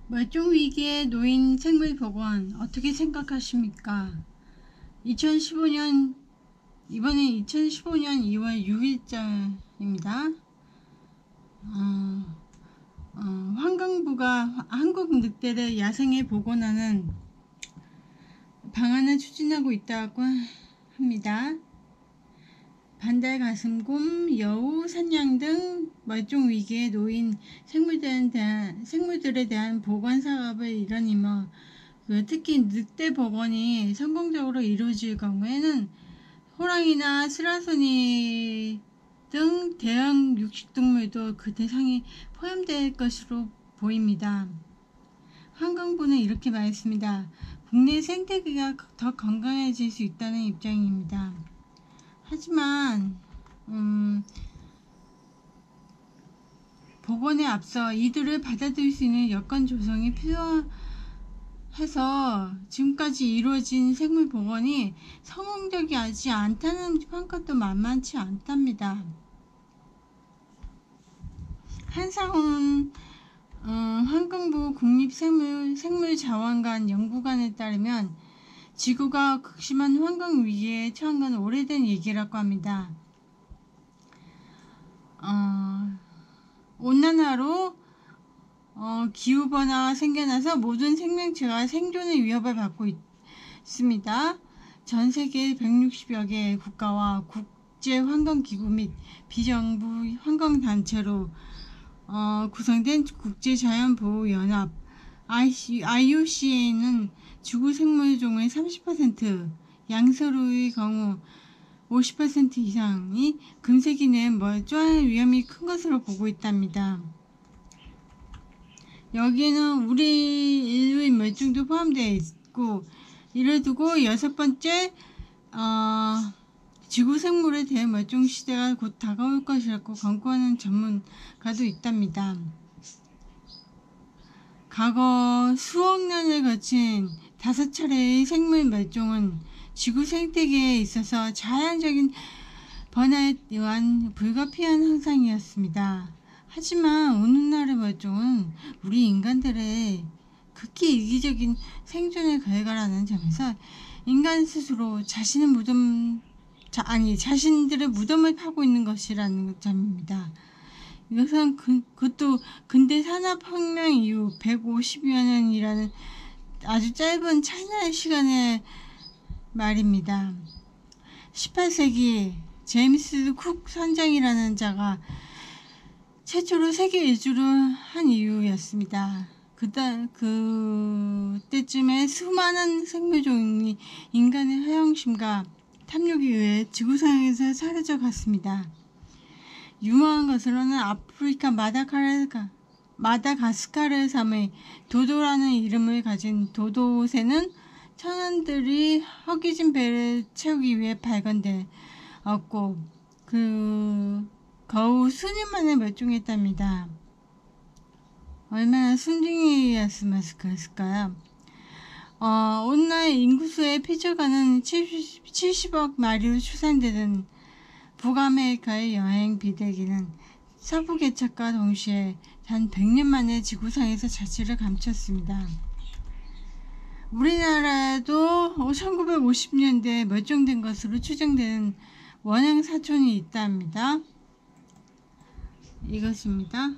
멸종위기에 놓인 생물보건 어떻게 생각하십니까? 2015년 이번에 2015년 2월 6일자입니다. 환경부가 한국 늑대를 야생에 복원하는 방안을 추진하고 있다고 합니다. 반달 가슴곰, 여우, 산양 등 멸종 위기에 놓인 생물들에 대한 보건 사업을 일환이며 특히 늑대 복원이 성공적으로 이루어질 경우에는 호랑이나 스라소니 등 대형 육식동물도 그 대상에 포함될 것으로 보입니다. 환경부는 이렇게 말했습니다. 국내 생태계가 더 건강해질 수 있다는 입장입니다. 하지만 복원에 앞서 이들을 받아들일 수 있는 여건 조성이 필요해서 지금까지 이루어진 생물 복원이 성공적이지 않다는 평가도 만만치 않답니다. 한상훈 환경부 국립생물자원관 연구관에 따르면 지구가 극심한 환경위기에 처한 건 오래된 얘기라고 합니다. 온난화로 기후변화가 생겨나서 모든 생명체가 생존의 위협을 받고 있습니다. 전 세계 160여 개의 국가와 국제환경기구 및 비정부 환경단체로 구성된 국제자연보호연합 IUCN은 지구 생물종의 30%, 양서류의 경우 50% 이상이 금세기 내에 멸종할 위험이 큰 것으로 보고 있답니다. 여기에는 우리 인류의 멸종도 포함되어 있고, 이를 두고 여섯 번째 지구 생물에 대한 멸종 시대가 곧 다가올 것이라고 권고하는 전문가도 있답니다. 과거 수억 년을 거친 5차례의 생물 멸종은 지구 생태계에 있어서 자연적인 변화에 의한 불가피한 현상이었습니다. 하지만 오늘날의 멸종은 우리 인간들의 극히 이기적인 생존의 결과라는 점에서 인간 스스로 자신들의 무덤을 파고 있는 것이라는 점입니다. 이것은 그것도 근대 산업혁명 이후 150여 년이라는 아주 짧은 차이나의 시간의 말입니다. 18세기 제임스 쿡 선장이라는 자가 최초로 세계 일주를 한 이유였습니다. 그때쯤에 수많은 생물종이 인간의 허영심과 탐욕에 의해 지구상에서 사라져 갔습니다. 유명한 것으로는 아프리카 마다가스카르 섬의 도도라는 이름을 가진 도도새는 천원들이 허기진 배를 채우기 위해 발견되었고 겨우 수년 만에 멸종했답니다. 얼마나 순둥이였을까요? 오늘날 인구수의 피조가는 70억 마리로 추산되는 북아메리카의 여행 비대기는 서부 개척과 동시에 단 100년 만에 지구상에서 자취를 감췄습니다. 우리나라에도 1950년대에 멸종된 것으로 추정되는 원형 사촌이 있답니다. 이것입니다.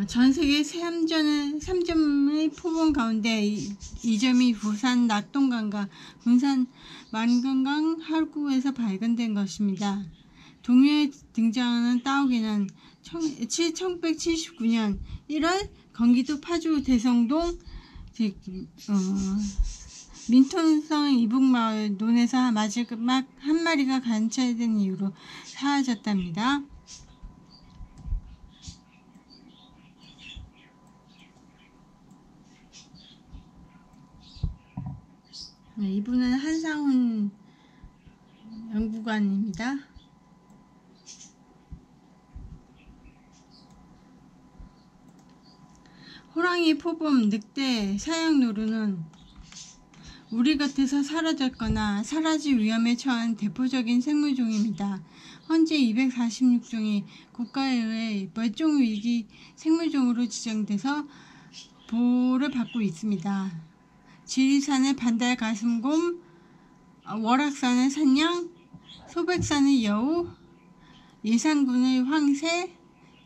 전세계 3점의 표본 가운데 2점이 부산 낙동강과 군산 만건강 하구에서 발견된 것입니다. 동해에 등장하는 따오기는 1979년 1월 경기도 파주 대성동 민톤성 이북마을 논에서 마지막 한 마리가 관찰된 이후로 사라졌답니다. 네, 이분은 한상훈 연구관입니다. 호랑이, 표범, 늑대, 사양노루는 우리 곁에서 사라졌거나 사라질 위험에 처한 대표적인 생물종입니다. 현재 246종이 국가에 의해 멸종위기 생물종으로 지정돼서 보호를 받고 있습니다. 지리산의 반달 가슴곰, 월악산의 산양, 소백산의 여우, 예산군의 황새,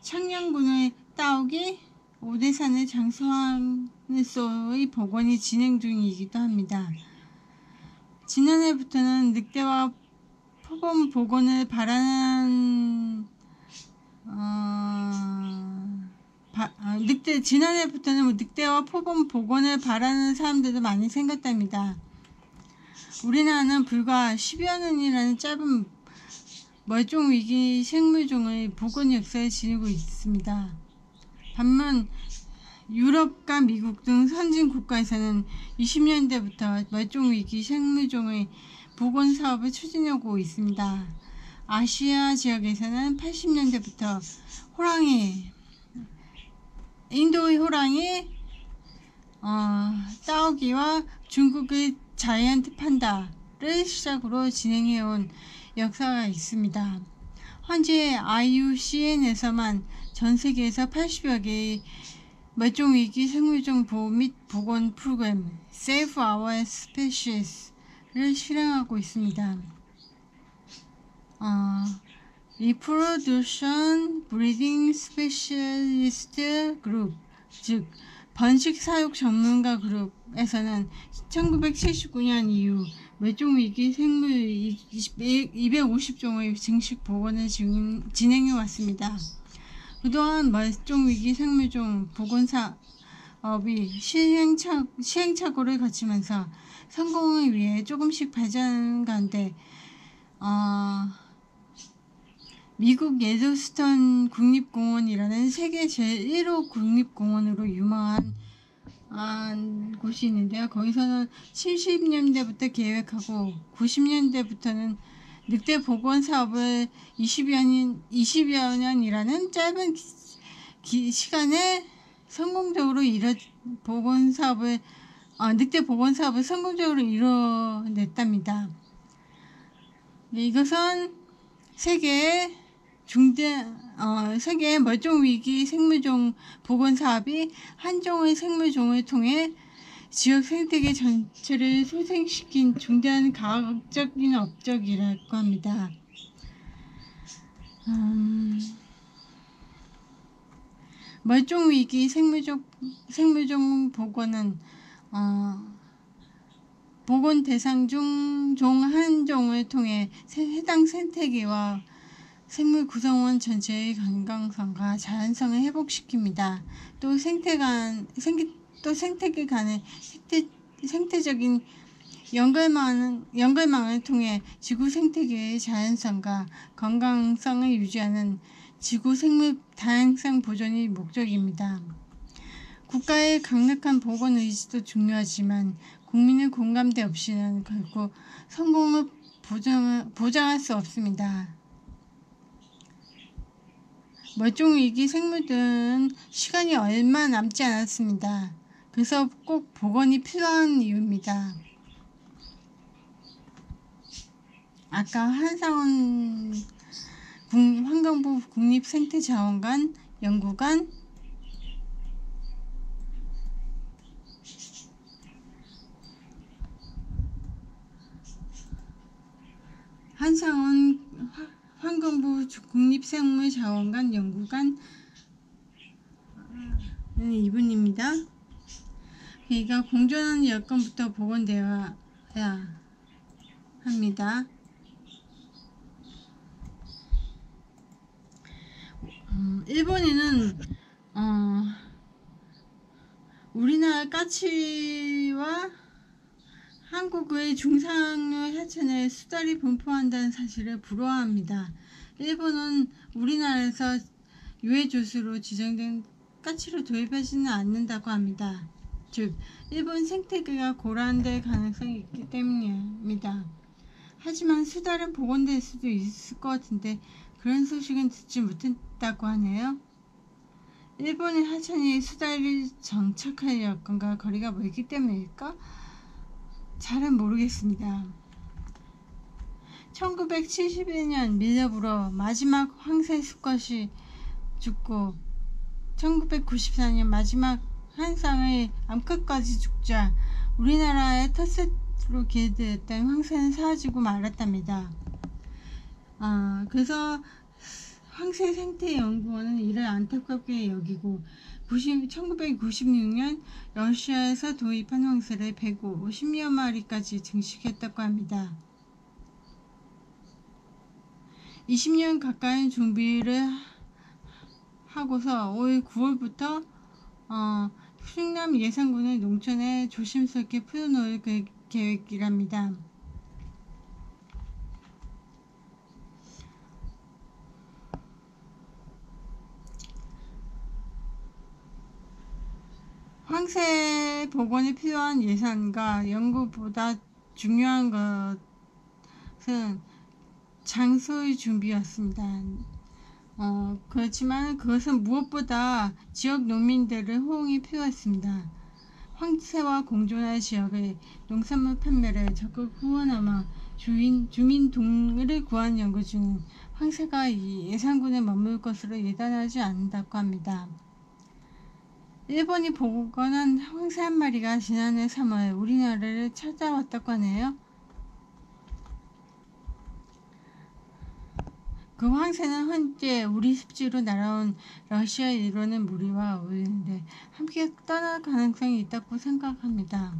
창녕군의 따오기, 오대산의 장수하늘소의 복원이 진행 중이기도 합니다. 지난해부터는 늑대와 표범 복원을 바라는 지난해부터는 늑대와 표범 복원을 바라는 사람들도 많이 생겼답니다. 우리나라는 불과 10여 년이라는 짧은 멸종위기 생물종의 복원 역사를 지니고 있습니다. 반면 유럽과 미국 등 선진 국가에서는 20년대부터 멸종위기 생물종의 복원 사업을 추진하고 있습니다. 아시아 지역에서는 80년대부터 호랑이, 인도의 호랑이, 따오기와 중국의 자이언트 판다를 시작으로 진행해온 역사가 있습니다. 현재 IUCN에서만 전 세계에서 80여 개의 멸종위기 생물종 보호 및 복원 프로그램 Save Our Species를 실행하고 있습니다. Reproduction Breeding Specialist Group, 즉 번식 사육 전문가 그룹에서는 1979년 이후 멸종위기 생물 250종의 증식 복원을 진행해 왔습니다. 그동안 멸종위기 생물종 복원 사업이 시행착오를 거치면서 성공을 위해 조금씩 발전하는 가운데 미국 예로스톤 국립공원이라는 세계 제1호 국립공원으로 유명한 곳이 있는데요. 거기서는 70년대부터 계획하고 90년대부터는 늑대 복원 사업을 20여 년이라는 짧은 시간에 성공적으로 늑대 복원 사업을 성공적으로 이뤄냈답니다. 네, 이것은 세계의 멸종위기 생물종 복원 사업이 한 종의 생물종을 통해 지역 생태계 전체를 소생시킨 중대한 과학적인 업적이라고 합니다. 멸종위기 생물종 복원은 복원 대상 중 종 한 종을 통해 해당 생태계와 생물 구성원 전체의 건강성과 자연성을 회복시킵니다. 또 생태계 간의 생태적인 연결망을 통해 지구 생태계의 자연성과 건강성을 유지하는 지구 생물 다양성 보존이 목적입니다. 국가의 강력한 복원 의지도 중요하지만 국민의 공감대 없이는 결코 성공을 보장할 수 없습니다. 멸종위기 생물들은 시간이 얼마 남지 않았습니다. 그래서 꼭 복원이 필요한 이유입니다. 아까 한상원 환경부 국립생태자원관 연구관 한상원 환경부 국립생물자원관 연구관 이분입니다. 그러니까 공존하는 여건부터 복원되어야 합니다. 일본에는 우리나라 까치와 한국의 중상류 하천에 수달이 분포한다는 사실을 부러워합니다. 일본은 우리나라에서 유해조수로 지정된 까치를 도입하지는 않는다고 합니다. 즉, 일본 생태계가 고갈될 가능성이 있기 때문입니다. 하지만 수달은 복원될 수도 있을 것 같은데 그런 소식은 듣지 못했다고 하네요. 일본의 하천이 수달이 정착할 여건과 거리가 멀기 때문일까? 잘은 모르겠습니다. 1971년 밀렵으로 마지막 황새 수컷이 죽고 1994년 마지막 한 쌍의 암컷까지 죽자 우리나라의 텃세로 기대되었던 황새는 사라지고 말았답니다. 그래서 황새생태연구원은 이를 안타깝게 여기고 1996년 러시아에서 도입한 황새를 150여 마리까지 증식했다고 합니다. 20년 가까이 준비를 하고서 올 9월부터 충남 예산군의 농촌에 조심스럽게 풀어놓을 계획이랍니다. 황새 복원에 필요한 예산과 연구보다 중요한 것은 장소의 준비였습니다. 그렇지만 그것은 무엇보다 지역 농민들의 호응이 필요했습니다. 황새와 공존할 지역의 농산물 판매를 적극 후원하며 주민 동의를 구한 연구 중은 황새가 이 예산군에 머물 것으로 예단하지 않는다고 합니다. 일본이 복원한 황새 한 마리가 지난해 3월 우리나라를 찾아왔다고 하네요. 그 황새는 현재 우리 습지로 날아온 러시아 일본의 무리와 어울리는데 함께 떠날 가능성이 있다고 생각합니다.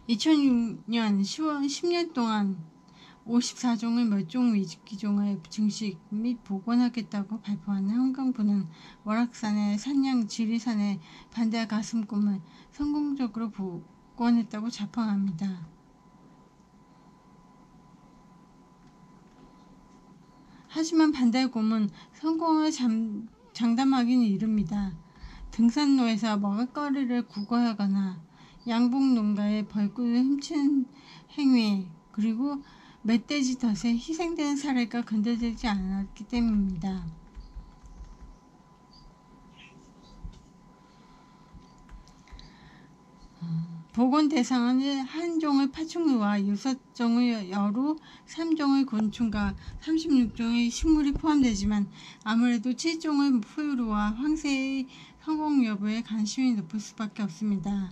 2006년 10년 동안 54종의 멸종 위기종을 증식 및 복원하겠다고 발표한 환경부는 월악산의 산양 지리산의 반대 가슴곰을 성공적으로 복원했다고 자랑합니다. 하지만 반달곰은 성공을 장담하기는 이릅니다. 등산로에서 먹을거리를 구걸하거나 양봉 농가의 벌꿀을 훔치는 행위 그리고 멧돼지 덫에 희생되는 사례가 근절되지 않았기 때문입니다. 복원 대상은 한 종의 파충류와 6종의 여루, 3종의 곤충과 36종의 식물이 포함되지만 아무래도 7종의 포유류와 황새의 성공 여부에 관심이 높을 수밖에 없습니다.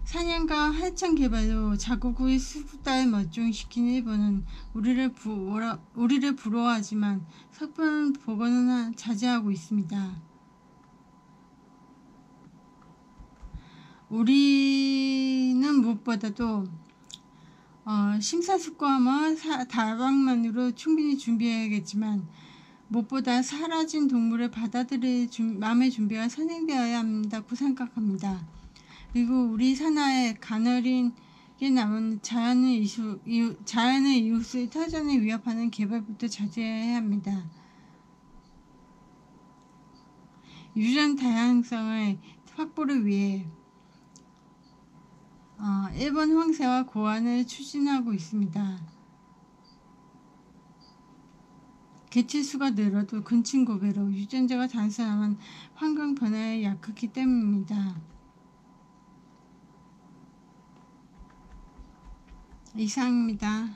사냥과 하청 개발로 자국의 수국다를 멸종시킨 일본은 우리를 부러워하지만 석분 복원은 자제하고 있습니다. 우리는 무엇보다도 심사숙고하며 다방면으로 충분히 준비해야겠지만 무엇보다 사라진 동물을 받아들일 마음의 준비가 선행되어야 한다고 생각합니다. 그리고 우리 산하에 가늘게 남은 자연의 이웃의 터전을 위협하는 개발부터 자제해야 합니다. 유전 다양성의 확보를 위해 일본 황새와 고안을 추진하고 있습니다. 개체수가 늘어도 근친고배로 유전자가 단순하면 환경 변화에 약하기 때문입니다. 이상입니다.